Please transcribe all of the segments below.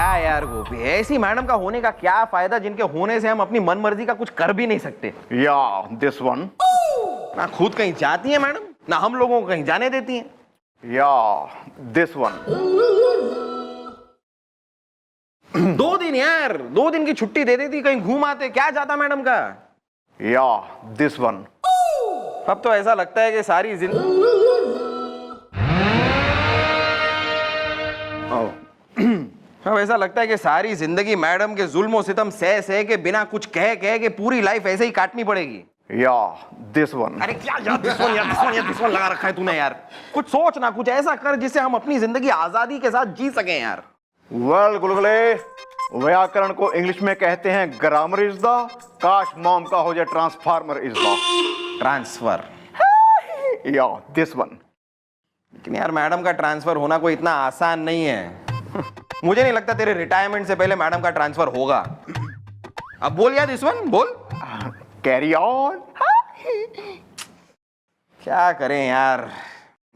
क्या यार गोपी, ऐसी मैडम का होने का क्या फायदा जिनके होने से हम अपनी मनमर्जी का कुछ कर भी नहीं सकते। या दिस वन। ना खुद कहीं जाती है मैडम, ना हम लोगों को कहीं जाने देती हैं। या दिस वन। 2 दिन यार, 2 दिन की छुट्टी दे देती, कहीं घूम आते, क्या जाता मैडम का। या दिस वन। अब तो ऐसा लगता है कि सारी जिंदगी अब ऐसा लगता है कि सारी जिंदगी मैडम के जुल्म सितम सह सह के बिना कुछ कह के पूरी लाइफ ऐसे ही काटनी पड़ेगी। या दिस वन। अरे क्या यार दिस वन, यार दिस वन, यार दिस वन लगा रखा है तूने यार। कुछ सोच ना, कुछ ऐसा कर जिससे हम अपनी जिंदगी आजादी के साथ जी सकें यार। वेल गुलगुले, व्याकरण को इंग्लिश में कहते हैं ग्रामर इज द, काश मॉम का हो जाए ट्रांसफार्मर इज द। ट्रांसफर। या दिस वन। लेकिन यार मैडम का ट्रांसफर होना कोई इतना आसान नहीं है। मुझे नहीं लगता तेरे रिटायरमेंट से पहले मैडम का ट्रांसफर होगा। अब बोल यार दिस वन, बोल। Carry on. क्या करें यार,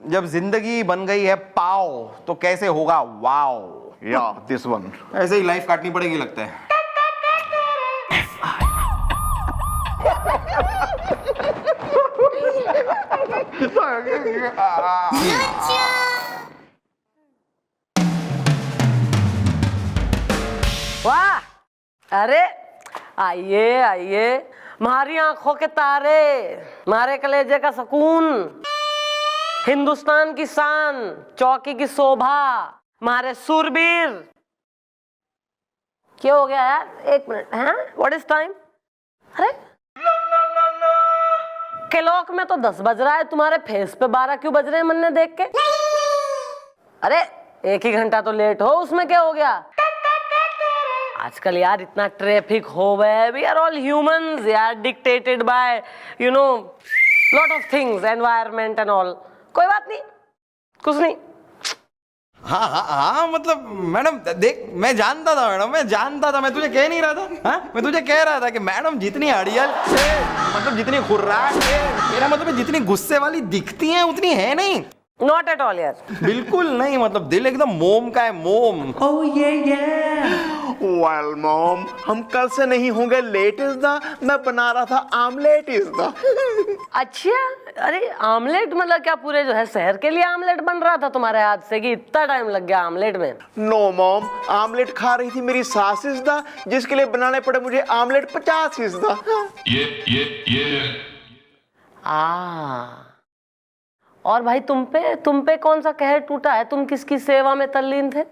जब जिंदगी बन गई है पाव तो कैसे होगा वाओ। या दिस वन। ऐसे ही लाइफ काटनी पड़ेगी लगता है। वाह, अरे आइए आइए, मारी आंखों के तारे, मारे कलेजे का सुकून, हिंदुस्तान की शान, चौकी की शोभा, मारे सूरबीर। क्या हो गया यार, 1 मिनट। हैं, व्हाट इज टाइम? अरे क्लॉक में तो 10 बज रहा है, तुम्हारे फेस पे 12 क्यों बज रहे हैं मन्ने देख के? अरे 1 ही घंटा तो लेट हो, उसमें क्या हो गया? आजकल यार इतना ट्रैफिक हो गया है, वी आर ऑल ह्यूमंस यार, dictated bye you know lot of things, environment and all. कोई बात नहीं, कुछ नहीं। हाँ हाँ हाँ, मतलब मैडम देख, मैं जानता था मैडम, मैं जानता था, मैं तुझे कह नहीं रहा था। हाँ, मैं तुझे कह रहा था कि मैडम जितनी अड़ियल है, मतलब जितनी खुर्राट है, मेरा मतलब है जितनी गुस्से वाली दिखती हैं उतनी है नहीं। नॉट एट ऑल यार, बिल्कुल नहीं, मतलब दिल एकदम मोम का है, मोम। ओह ये वेल मॉम, हम कल से नहीं होंगे लेट इज द, मैं बना रहा था आमलेट इज द। अच्छा, अरे आमलेट मतलब क्या पूरे जो है शहर के लिए आमलेट बन रहा था तुम्हारे हाथ से, कि इतना टाइम लग गया आमलेट में? नो मॉम, आमलेट खा रही थी मेरी सास इज द, जिसके लिए बनाने पड़े मुझे आमलेट 50 इज द। और भाई तुम पे कौन सा कहर टूटा है? तुम किसकी सेवा में तल्लीन थे?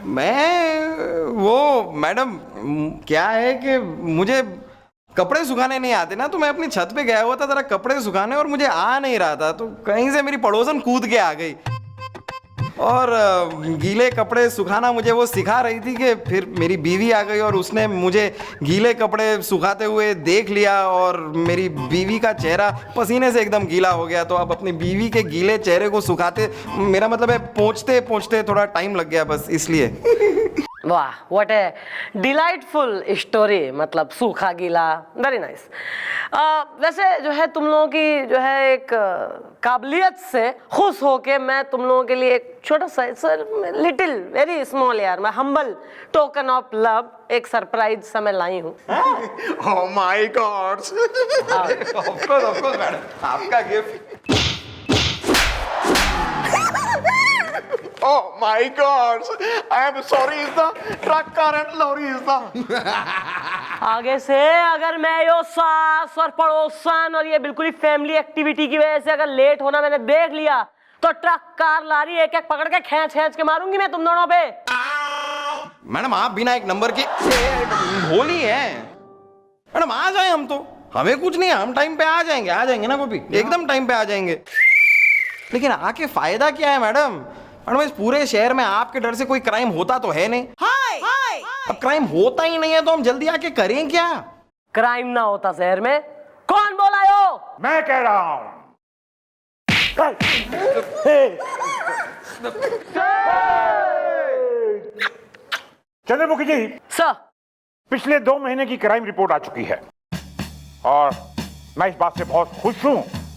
मैं वो मैडम, क्या है कि मुझे कपड़े सुखाने नहीं आते ना, तो मैं अपनी छत पे गया हुआ था जरा कपड़े सुखाने, और मुझे आ नहीं रहा था, तो कहीं से मेरी पड़ोसन कूद के आ गई और गीले कपड़े सुखाना मुझे वो सिखा रही थी कि फिर मेरी बीवी आ गई और उसने मुझे गीले कपड़े सुखाते हुए देख लिया, और मेरी बीवी का चेहरा पसीने से एकदम गीला हो गया। तो अब अपनी बीवी के गीले चेहरे को सुखाते, मेरा मतलब है पहुँचते पहुँचते थोड़ा टाइम लग गया, बस इसलिए। वाह, व्हाट ए डिलाइटफुल स्टोरी, मतलब सूखा गीला, वेरी नाइस। वैसे जो है तुम लोगों की जो है एक काबिलियत से खुश होके मैं तुम लोगों के लिए एक छोटा सा लिटिल वेरी स्मॉल यार, मैं हम्बल टोकन ऑफ लव एक सरप्राइज सा मैं लाई हूँ। Oh my God. Of course madam, आपका gift. Oh my God! I am sorry is the truck car and lorry is the। आगे से अगर मैं यो सास और पड़ोसन और ये बिल्कुल ही फैमिली एक्टिविटी की वजह से अगर लेट होना मैंने देख लिया, तो ट्रक कार लारी एक एक पकड़ के खींच के मारूंगी मैं तुम दोनों पे। मैडम आप बिना एक नंबर की होली है मैडम, आ जाए हम, तो हमें कुछ नहीं है, हम टाइम पे आ जाएंगे ना गोपी, एकदम टाइम पे आ जाएंगे। लेकिन आके फायदा क्या है मैडम? मैडम इस पूरे शहर में आपके डर से कोई क्राइम होता तो है नहीं। हाय अब क्राइम होता ही नहीं है तो हम जल्दी आके करें क्या? क्राइम ना होता शहर में, कौन बोला यो? मैं कह रहा हूं। चंद्रमुखी जी, सर, पिछले 2 महीने की क्राइम रिपोर्ट आ चुकी है और मैं इस बात से बहुत खुश हूं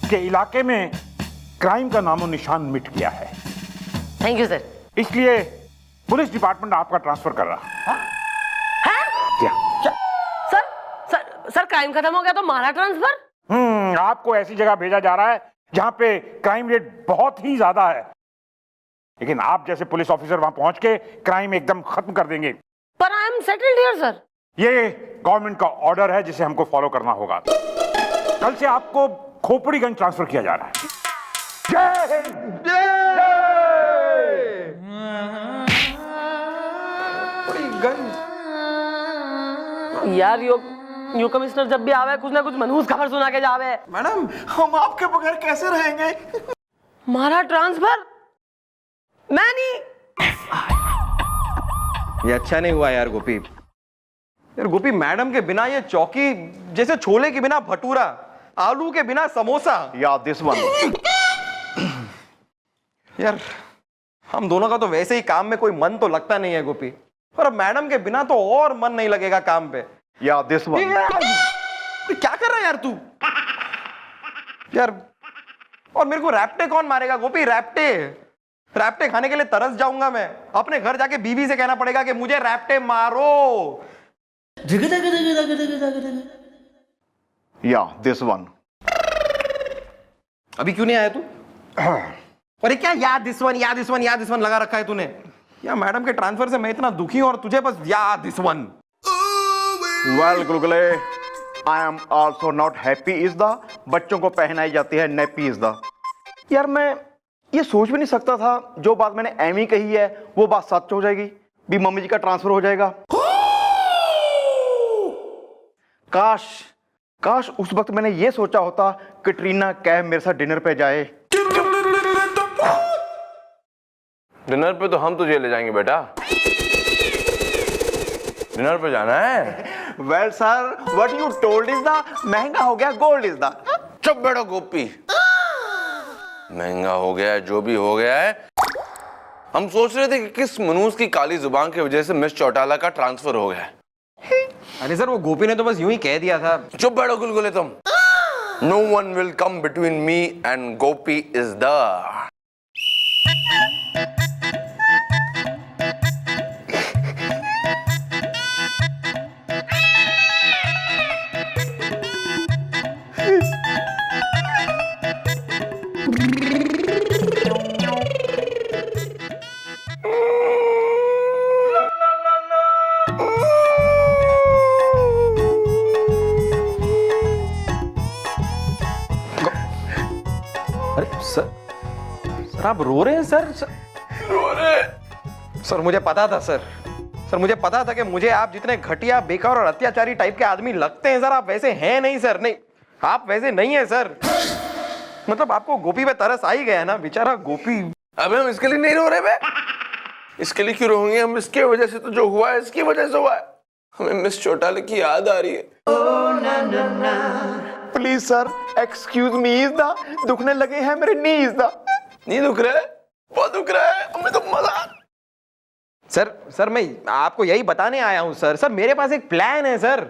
कि इलाके में क्राइम का नामो निशान मिट गया है। Thank you sir. इसलिए पुलिस डिपार्टमेंट आपका ट्रांसफर कर रहा है। क्या? सर क्राइम खत्म हो गया तो मारा ट्रांसफर? आपको ऐसी जगह भेजा जा रहा है जहां पे क्राइम रेट बहुत ही ज्यादा है, लेकिन आप जैसे पुलिस ऑफिसर वहां पहुंच के क्राइम एकदम खत्म कर देंगे। पर I am settled here sir. ये गवर्नमेंट का ऑर्डर है जिसे हमको फॉलो करना होगा। कल से आपको खोपड़ीगंज ट्रांसफर किया जा रहा है। जय हिंद। यार यो कमिश्नर जब भी आवे कुछ ना कुछ मनहूस खबर सुना के जावे। मैडम हम आपके बगैर कैसे रहेंगे? मारा ट्रांसफर? मैं नहीं। ये अच्छा नहीं हुआ यार गोपी। यार गोपी, मैडम के बिना ये चौकी जैसे छोले के बिना भटूरा, आलू के बिना समोसा। या दिस वन। यार हम दोनों का तो वैसे ही काम में कोई मन तो लगता नहीं है गोपी, और अब मैडम के बिना तो और मन नहीं लगेगा काम पे। या दिस वन। क्या कर रहा है यार तू? यार और मेरे को रैप्टे कौन मारेगा गोपी? रैप्टे खाने के लिए तरस जाऊंगा मैं। अपने घर जाके बीवी से कहना पड़ेगा कि मुझे रैप्टे मारो। या दिस वन। अभी क्यों नहीं आया तू? अरे क्या याद दिस वन लगा रखा है तूने? या मैडम के ट्रांसफर से मैं इतना दुखी हूं और तुझे बस याद दिस वन। वेल गुलगुले, I am also not happy is the. बच्चों को पहनाई जाती है नैपी इज द। यार मैं ये सोच भी नहीं सकता था जो बात मैंने एमी कही है वो बात सच हो जाएगी, भी मम्मी जी का ट्रांसफर हो जाएगा। काश उस वक्त मैंने ये सोचा होता कैटरीना कैफ मेरे साथ डिनर पे जाए। डिनर पे तो हम तुझे ले जाएंगे बेटा। डिनर पे जाना है। Well sir, what you told is the महंगा हो गया गोल्ड इज द। चुप बैठो गोपी। महंगा हो गया है जो भी हो गया है। हम सोच रहे थे कि किस मनूस की काली जुबान की वजह से मिस चौटाला का ट्रांसफर हो गया है। अरे सर वो गोपी ने तो बस यूं ही कह दिया था। चुप बैठो गुलगुले तुम। No one will come between me and Gopi is the. अरे सर आप रो रहे हैं सर? रो रहे? सर मुझे पता था सर मुझे पता था कि मुझे आप जितने घटिया, बेकार और अत्याचारी टाइप के आदमी लगते हैं सर, आप वैसे हैं नहीं सर। नहीं, आप वैसे नहीं है सर। मतलब आपको गोपी पे तरस आ ही गया ना, बेचारा गोपी। अबे हम इसके लिए नहीं रो रहे बे। इसके लिए क्यों रोएंगे हम? इसके वजह से तो जो हुआ है इसकी वजह से हुआ है। हमें मिस चौटाले की याद आ रही है। Please sir excuse me is the. दुखने लगे हैं मेरे नीज द। नहीं दुख रहा है? बहुत दुख रहा है। हमें तो मजा। सर मैं आपको यही बताने आया हूं सर मेरे पास एक प्लान है सर,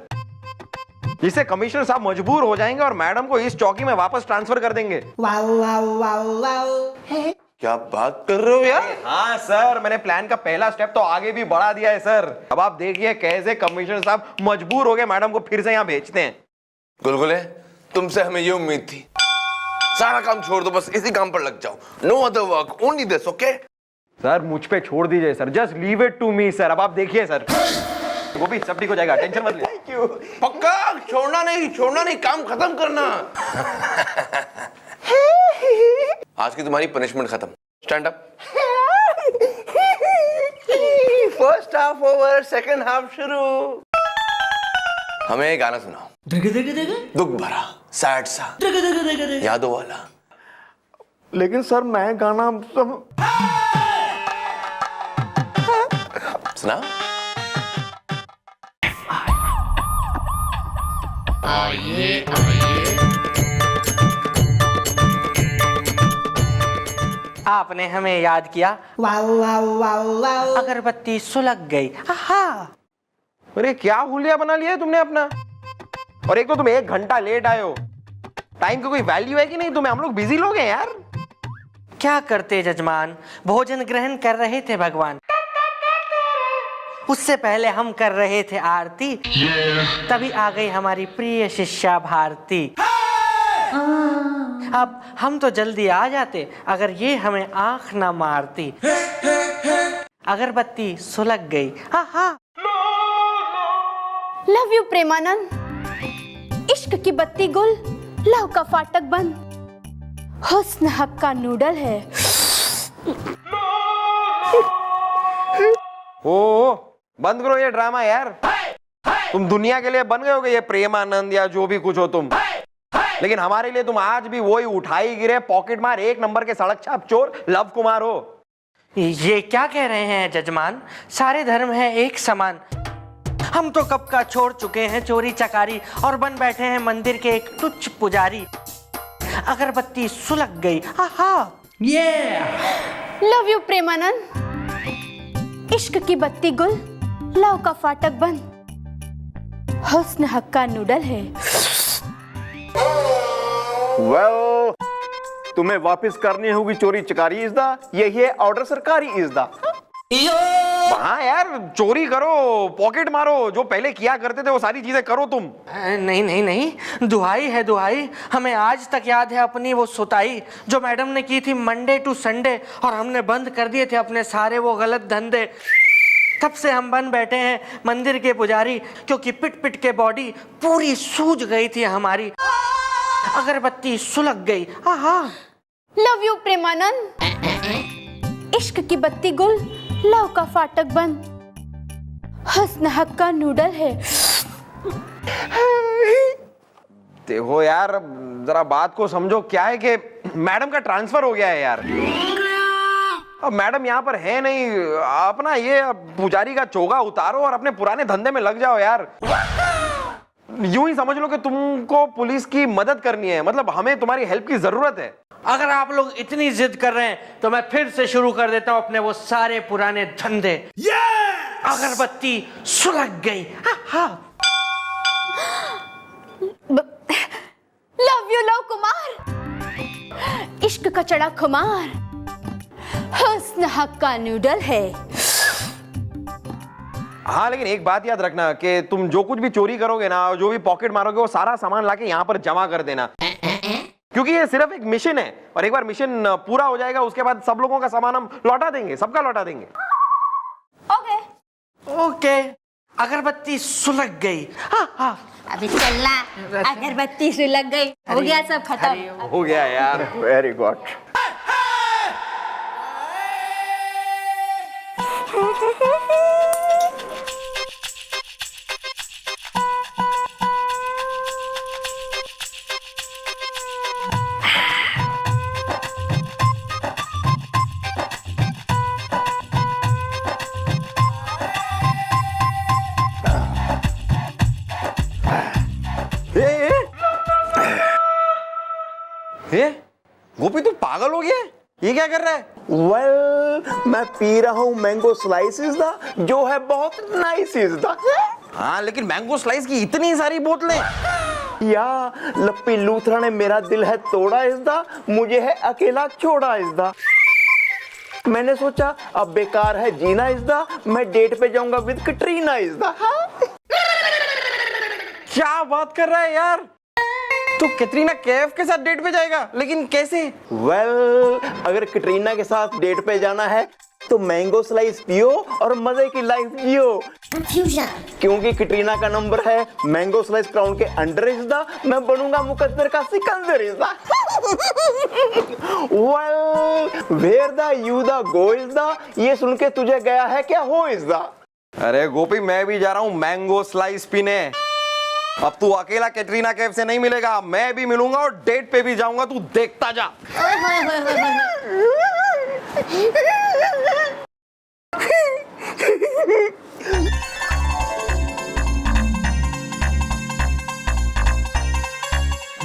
जिससे कमिश्नर साहब मजबूर हो जाएंगे और मैडम को इस चौकी में वापस ट्रांसफर कर देंगे। क्या बात कर रहे हो यार? हाँ सर, मैंने प्लान का पहला स्टेप तो आगे भी बढ़ा दिया है सर। अब आप देखिए कैसे कमिश्नर साहब मजबूर हो गए मैडम को फिर से यहाँ भेजते हैं। गुलगुले, तुमसे हमें ये उम्मीद थी। सारा काम छोड़ दो, बस इसी काम पर लग जाओ। No other work, only this, okay? Sir मुझ पे छोड़ दीजिए sir, just leave it to me sir. अब आप देखिए सर, गोपी सब ठीक हो जाएगा, टेंशन मत ले। Thank you. पक्का? छोड़ना नहीं, काम खत्म करना। आज की तुम्हारी पनिशमेंट खत्म। Stand up. First half over, second half शुरू। हमें एक गाना सुनाओ, दुख भरा, सैड सा, यादों वाला। लेकिन सर मैं गाना सब सुना। आपने हमें याद किया। अगरबत्ती सुलग गई। अरे क्या हुलिया बना लिया है तुमने अपना। और एक तो तुम 1 घंटा लेट आए हो। टाइम की कोई वैल्यू है कि नहीं तुम्हें? हम लोग बिजी लोग हैं यार। क्या करते जजमान, भोजन ग्रहण कर रहे थे भगवान। उससे पहले हम कर रहे थे आरती, तभी आ गई हमारी प्रिय शिष्या भारती। अब हम तो जल्दी आ जाते अगर ये हमें आंख ना मारती। अगरबत्ती सुलग गई। हाँ हाँ। Love you Premanand. इश्क की बत्ती गुल, लव का फाटक बंद, हुस्न हक का नूडल है। ओ बंद करो ये ड्रामा यार। तुम दुनिया के लिए बन गए होगे ये प्रेमानंद या जो भी कुछ हो तुम, लेकिन हमारे लिए तुम आज भी वही उठाई गिरे पॉकेट मार एक नंबर के सड़क छाप चोर लव कुमार हो। ये क्या कह रहे हैं जजमान? सारे धर्म हैं एक समान। हम तो कब का छोड़ चुके हैं चोरी चकारी और बन बैठे हैं मंदिर के एक तुच्छ पुजारी। अगरबत्ती सुलग गई। आहा। Love you Premanand. इश्क की बत्ती गुल, लव का फाटक बंद, हुस्न हक का नूडल है। वेल, तुम्हें वापस करनी होगी चोरी चकारी इज़दा, यही है ऑर्डर सरकारी इज़दा। हाँ यार, चोरी करो, पॉकेट मारो, जो पहले किया करते थे वो सारी चीजें करो तुम। नहीं नहीं नहीं, दुहाई है दुहाई। हमें आज तक याद है अपनी वो सुताई जो मैडम ने की थी मंडे टू संडे, और हमने बंद कर दिए थे अपने सारे वो गलत धंधे। तब से हम बन बैठे हैं मंदिर के पुजारी, क्योंकि पिट पिट के बॉडी पूरी सूज गई थी हमारी। अगरबत्ती सुलग गई। आहा। Love you Premanand. इश्क की बत्ती गुल, लव का फाटक बंद, हुस्न हक का नूडल है। देखो यार, जरा बात को समझो। क्या है कि मैडम का ट्रांसफर हो गया है यार। अब मैडम यहाँ पर है नहीं। अपना ये पुजारी का चोगा उतारो और अपने पुराने धंधे में लग जाओ यार। यूं ही समझ लो कि तुमको पुलिस की मदद करनी है, मतलब हमें तुम्हारी हेल्प की जरूरत है। अगर आप लोग इतनी जिद कर रहे हैं तो मैं फिर से शुरू कर देता हूं अपने वो सारे पुराने धंधे। अगरबत्ती सुलग गई। Love you love Kumar. इश्क का चढ़ा खुमार, हुस्न हक का नूडल है। हाँ, लेकिन एक बात याद रखना कि तुम जो कुछ भी चोरी करोगे ना, जो भी पॉकेट मारोगे, वो सारा सामान लाके यहाँ पर जमा कर देना, क्योंकि ये सिर्फ एक मिशन है और एक बार मिशन पूरा हो जाएगा उसके बाद सब लोगों का सामान हम लौटा देंगे, सबका लौटा देंगे। Okay okay. अगरबत्ती सुलग गई। हाँ। अभी चलना। अगरबत्ती सुलग गई, हो गया सब खत्म। हो गया यार। Very good. गोपी तू पागल हो गया? ये क्या कर रहा है? वेल, मैं पी रहा हूँ मैंगो स्लाइस इज़दा, जो है बहुत नाइस इज़दा। हाँ, लेकिन मैंगो स्लाइस की इतनी सारी बोतलें। या लप्पी लूथरा ने मेरा दिल है तोड़ा इज़दा, मुझे है अकेला छोड़ा इज़दा। मैंने सोचा अब बेकार है जीना इज़दा, मैं डेट पे जाऊंगा विद कटरीना इज़दा। क्या बात कर रहा है यार? तो कैटरीना कैफ के साथ डेट पे जाएगा, लेकिन कैसे? वेल, अगर कटरीना के साथ डेट पे जाना है तो मैंगो स्लाइस पियो और मजे की लाइफ जियो। क्योंकि कटरीना का नंबर है मैंगो स्लाइस क्राउन के अंडर इज़दा, मैं बनूंगा मुकद्दर का सिकंदर इज़दा। Well, where the you the go इज़दा, ये सुन के तुझे गया है क्या हो इज़दा। अरे गोपी, मैं भी जा रहा हूँ मैंगो स्लाइस पीने। अब तू अकेला कैटरीना कैफ से नहीं मिलेगा, मैं भी मिलूंगा और डेट पे भी जाऊंगा, तू देखता जा।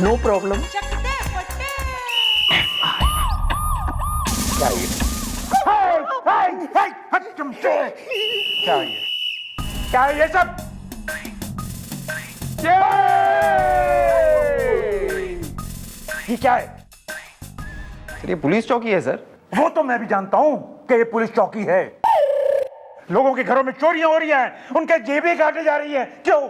No problem. क्या है ये सब? ये क्या है? सर, ये पुलिस चौकी है सर। वो तो मैं भी जानता हूं कि ये पुलिस चौकी है, लोगों के घरों में चोरियां हो रही हैं, उनके जेबें काटे जा रही है, क्यों?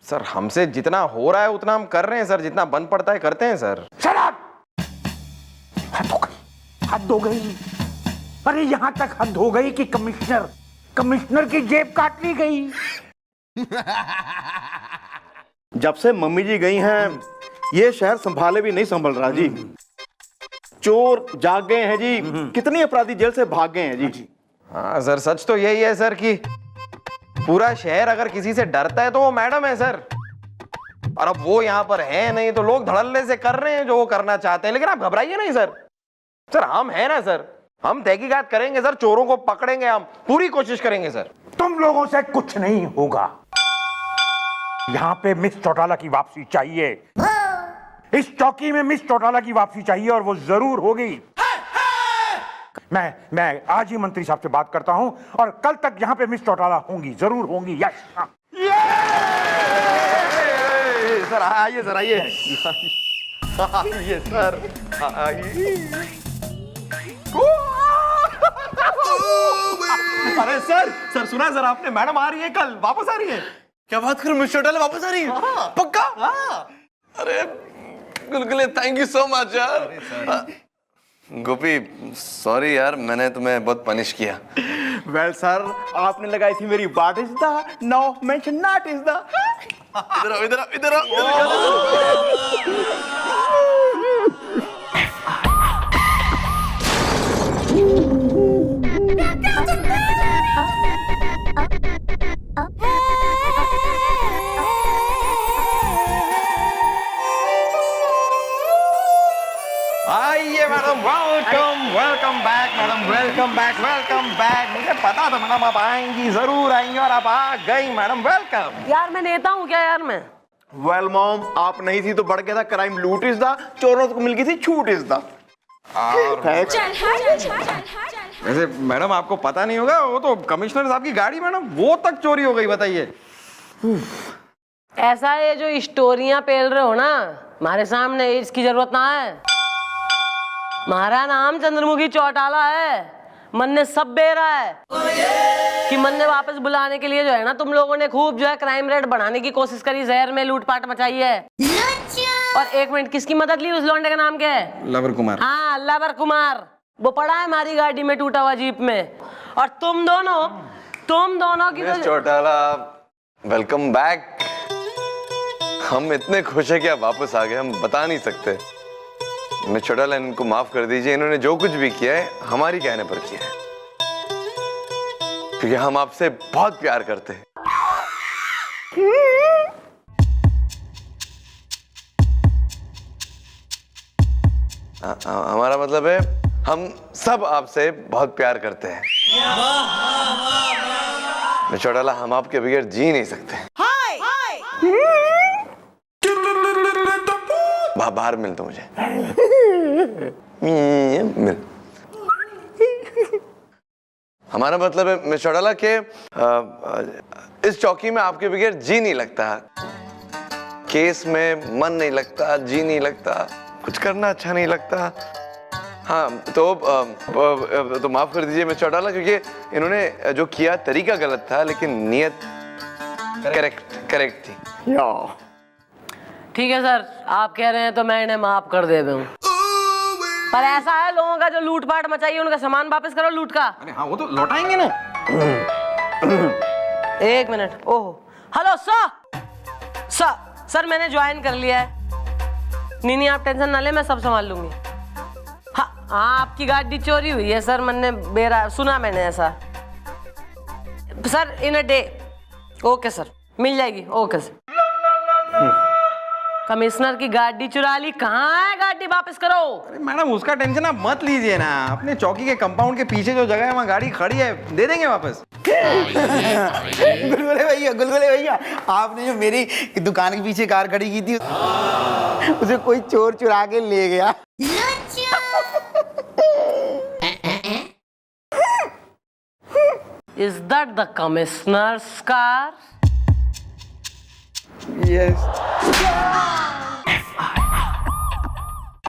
सर हमसे जितना हो रहा है उतना हम कर रहे हैं सर, जितना बन पड़ता है करते हैं सर। शराब हद हो गई, हद हो गई। अरे यहां तक हद हो गई कि कमिश्नर की जेब काट ली गई। जब से मम्मी जी गई हैं ये शहर संभाले भी नहीं संभल रहा जी। चोर जाग गए हैं जी, कितने अपराधी जेल से भाग गए हैं जी। हाँ सर, सच तो यही है सर कि पूरा शहर अगर किसी से डरता है तो वो मैडम है सर। और अब वो यहाँ पर है नहीं तो लोग धड़ल्ले से कर रहे हैं जो वो करना चाहते हैं। लेकिन आप घबराइए नहीं सर, सर हम है ना सर, हम तहकीकात करेंगे सर, चोरों को पकड़ेंगे, हम पूरी कोशिश करेंगे सर। तुम लोगों से कुछ नहीं होगा। यहां पे मिस चौटाला की वापसी चाहिए, इस चौकी में मिस चौटाला की वापसी चाहिए और वो जरूर होगी। मैं आज ही मंत्री साहब से बात करता हूं और कल तक यहां पे मिस चौटाला होंगी, जरूर होंगी। यस सर आइए सर, आइए आइए सर, अरे सर सुना सर आपने, मैडम आ रही है कल, वापस आ रही है। क्या बात करूं, मिस चौटाला वापस आ रही है? पक्का? अरे गुलगुले, थैंक यू सो मच यार। गोपी सॉरी यार, मैंने तुम्हें बहुत पनिश किया। वेल सर, आपने लगाई थी मेरी what is the, now mention not is the. इधर आओ, इधर आओ, इधर आओ। आइए madam, welcome back madam, welcome back. मुझे पता था मैडम आप आएंगी, जरूर आएंगी, और आप आ गई मैडम, वेलकम। यार मैं नेता हूँ क्या यार मैं? वेल मॉम, आप नहीं थी तो बढ़ गया था क्राइम, लूट इज द, चोरों को मिल गई थी छूट इज द। वैसे मैडम आपको पता नहीं होगा, वो तो कमिश्नर साहब की गाड़ी मैडम वो तक चोरी हो गई, बताइए। ऐसा है, जो स्टोरियां पेल रहे हो ना हमारे सामने, इसकी जरूरत ना है। हमारा नाम चंद्रमुखी चौटाला है, मन ने सब बेरा है कि मन ने वापस बुलाने के लिए जो है ना, तुम लोगों ने खूब जो है क्राइम रेट बढ़ाने की कोशिश करी, शहर में लूटपाट मचाई है। और एक मिनट, किसकी मदद ली? उस लौंडे का नाम क्या है? लवर कुमार। हाँ, लवर कुमार। वो पड़ा है हमारी गाड़ी में टूटा हुआ जीप में। और तुम दोनों की मिस चौटाला वेलकम बैक। हम इतने खुश हैं कि आप वापस आ गए, हम बता नहीं सकते। मिस चौटाला, इनको माफ कर दीजिए, इन्होंने जो कुछ भी किया है हमारी कहने पर किया है, क्योंकि हम आपसे बहुत प्यार करते हैं। हमारा मतलब है हम सब आपसे बहुत प्यार करते हैं। मिस चौटाला, हम आपके बगैर जी नहीं सकते। बाहर मिल तो मुझे मिल। हमारा मतलब है मिस चौटाला के इस चौकी में आपके बगैर जी नहीं लगता, केस में मन नहीं लगता, जी नहीं लगता, कुछ करना अच्छा नहीं लगता। हाँ तो माफ कर दीजिए मिस चौटाला, क्योंकि इन्होंने जो किया तरीका गलत था, लेकिन नीयत करेक्ट थी। ठीक है सर, आप कह रहे हैं तो मैं इन्हें माफ कर दे दूं। पर ऐसा है, लोगों का जो लूटपाट मचाई है उनका सामान वापस करो, लूट का। अरे हाँ, वो तो लौटाएंगे ना। एक मिनट, ओहो, हेलो सर मैंने ज्वाइन कर लिया है। नहीं आप टेंशन ना ले, मैं सब संभाल लूंगी। हाँ, आपकी गाड़ी चोरी हुई है सर, मैंने बेरा सुना, मैंने ऐसा। Sir in a day. Okay sir, मिल जाएगी। Okay sir. कमिश्नर की गाड़ी चुरा ली, कहाँ है गाड़ी? वापस करो। अरे मैडम उसका टेंशन आप मत लीजिए ना, अपने चौकी के कंपाउंड के पीछे जो जगह है वहाँ गाड़ी खड़ी है, दे देंगे वापस। गुलगुले भैया, आपने जो मेरी दुकान के पीछे कार खड़ी की थी उसे कोई चोर चुरा के ले गया। Is that the commissioner's car? Yes.